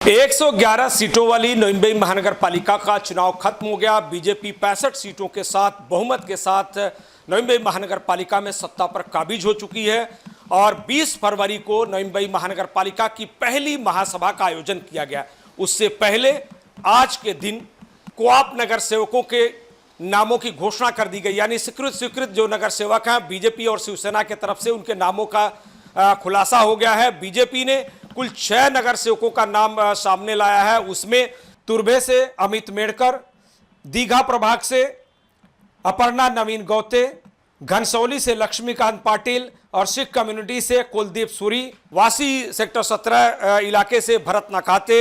111 सीटों वाली नवी मुंबई महानगर पालिका का चुनाव खत्म हो गया। बीजेपी 65 सीटों के साथ बहुमत के साथ नवी मुंबई महानगर पालिका में सत्ता पर काबिज हो चुकी है और 20 फरवरी को नवी मुंबई महानगर पालिका की पहली महासभा का आयोजन किया गया। उससे पहले आज के दिन कोऑप नगर सेवकों के नामों की घोषणा कर दी गई, यानी स्वीकृत जो नगर सेवक हैं बीजेपी और शिवसेना के तरफ से उनके नामों का खुलासा हो गया है। बीजेपी ने कुल 6 नगर सेवकों का नाम सामने लाया है। उसमें तुर्भे से अमित मेड़कर, दीघा प्रभाग से अपर्णा नवीन गौते, घनसौली से लक्ष्मीकांत पाटिल और सिख कम्युनिटी से कुलदीप सूरी, वासी सेक्टर 17 इलाके से भरत नकाते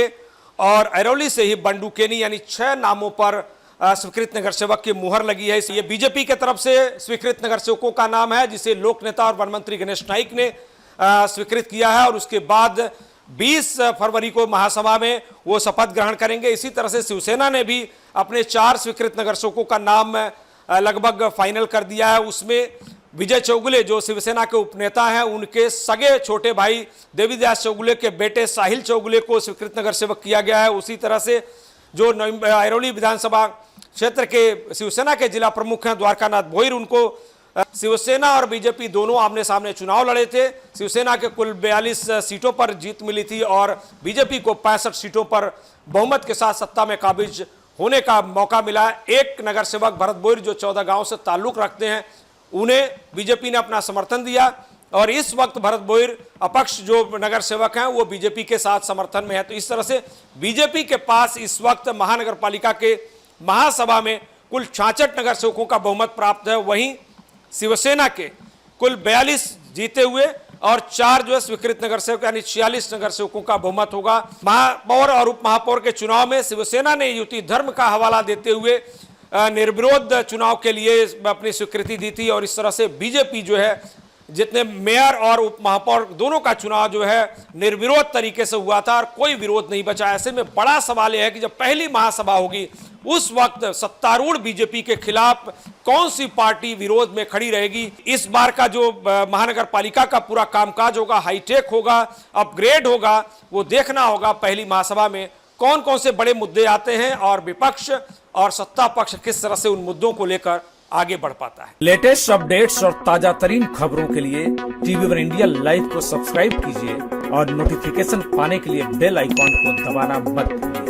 और अरौली से ही बंडू केनी, यानी 6 नामों पर स्वीकृत नगर सेवक की मुहर लगी है। ये बीजेपी के तरफ से स्वीकृत नगर सेवकों का नाम है, जिसे लोक नेता और वन मंत्री गणेश नाइक ने स्वीकृत किया है और उसके बाद 20 फरवरी को महासभा में वो शपथ ग्रहण करेंगे। इसी तरह से शिवसेना ने भी अपने 4 स्वीकृत नगर सेवकों का नाम लगभग फाइनल कर दिया है। उसमें विजय चौगुले जो शिवसेना के उपनेता हैं, उनके सगे छोटे भाई देवीदास चौगुले के बेटे साहिल चौगुले को स्वीकृत नगर सेवक किया गया है। उसी तरह से जो अरौली विधानसभा क्षेत्र के शिवसेना के जिला प्रमुख हैं द्वारकानाथ भोईर, उनको शिवसेना और बीजेपी दोनों आमने सामने चुनाव लड़े थे। शिवसेना के कुल 42 सीटों पर जीत मिली थी और बीजेपी को 65 सीटों पर बहुमत के साथ सत्ता में काबिज होने का मौका मिला। एक नगर सेवक भरत भोईर जो 14 गांव से ताल्लुक रखते हैं, उन्हें बीजेपी ने अपना समर्थन दिया और इस वक्त भरत भोईर अपक्ष जो नगर सेवक हैं वो बीजेपी के साथ समर्थन में है। तो इस तरह से बीजेपी के पास इस वक्त महानगर पालिका के महासभा में कुल 66 नगर सेवकों का बहुमत प्राप्त है। वहीं शिवसेना के कुल 42 जीते हुए और 4 जो है स्वीकृत नगर सेवक, यानी 46 नगर सेवकों का बहुमत होगा। महापौर और उप महापौर के चुनाव में शिवसेना ने युति धर्म का हवाला देते हुए निर्विरोध चुनाव के लिए अपनी स्वीकृति दी थी और इस तरह से बीजेपी जो है जितने मेयर और उप महापौर दोनों का चुनाव जो है निर्विरोध तरीके से हुआ था और कोई विरोध नहीं बचा। ऐसे में बड़ा सवाल यह है कि जब पहली महासभा होगी उस वक्त सत्तारूढ़ बीजेपी के खिलाफ कौन सी पार्टी विरोध में खड़ी रहेगी। इस बार का जो महानगर पालिका का पूरा कामकाज होगा, हाईटेक होगा, अपग्रेड होगा, वो देखना होगा पहली महासभा में कौन कौन से बड़े मुद्दे आते हैं और विपक्ष और सत्ता पक्ष किस तरह से उन मुद्दों को लेकर आगे बढ़ पाता है। लेटेस्ट अपडेट्स और ताजा तरीन खबरों के लिए TV1 इंडिया लाइव को सब्सक्राइब कीजिए और नोटिफिकेशन पाने के लिए बेल आइकॉन को दबाना मत भूलिए।